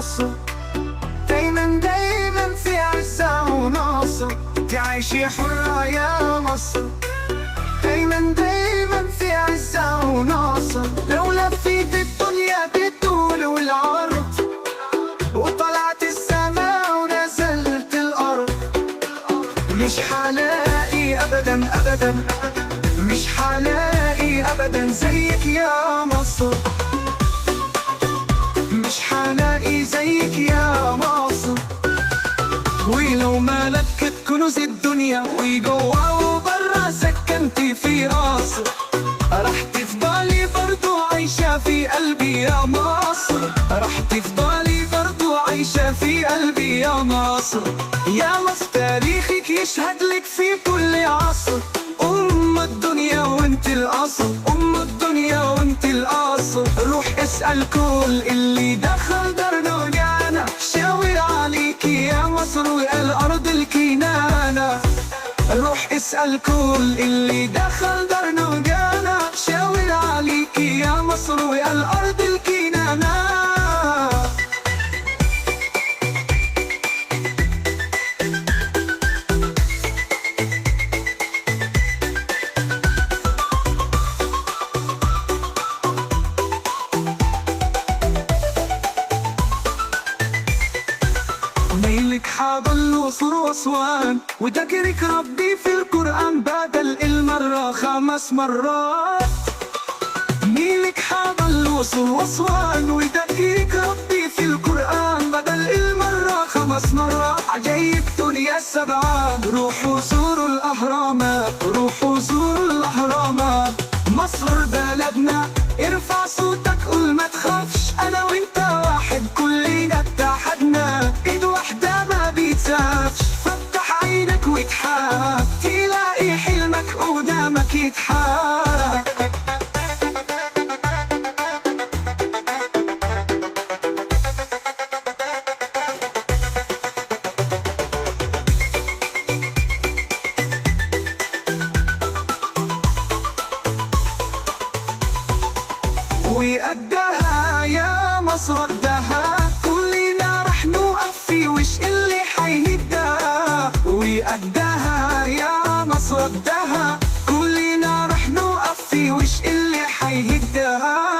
مصر، دايما دايما في عزة ونصر، تعيشي حرة يا مصر. دايما دايما في عزة ونصر، لو لفيت الدنيا بالطول والعرض، وطلعت السماء ونزلت الأرض، مش حلاقي أبدا أبدا، مش حلاقي أبدا زيك يا مصر، مش حلاقي زيك يا مصر. ولو ملكت كنوز الدنيا وجوا وبرا سكنتي في راسي، راح تفضلي برضو عايشة في قلبي يا مصر، راح تفضلي برضو عايشة في قلبي يا مصر. يا مصر تاريخك يشهد لك في كل عصر، أم الدنيا وانت الأصل، أم الدنيا وانت الأصل. روح اسأل كل اللي دخل درنا وجانا، شاور عليكي يا مصر والأرض الكنانة. روح اسأل كل اللي دخل درنا وجانا، شاور عليكي يا مصر والأرض الكنانة. نيلك حاضل وصر وأسوان، وذكرك ربي في القرآن بدل المرة 5 مرات. نيلك حاضل وصر وأسوان، وذكرك ربي في القرآن بدل المرة 5 مرات. عجايب دنيا السبعة، روحوا زوروا الأهرامات، روحوا زوروا الأهرامات. مصر بلدنا ارفع صوتك قول ما تخافش، أنا وأنت واحد كلنا اتحدنا، إيد واحدة ما بيتسابش. فتح عينك واضحك تلاقي حلمك قدامك يتحقق. وقدها يا مصر قدها، كلنا رح نوقف في وش اللي حيهدها. وقدها يا مصر قدها، كلنا رح نوقف في وش اللي حيهدها.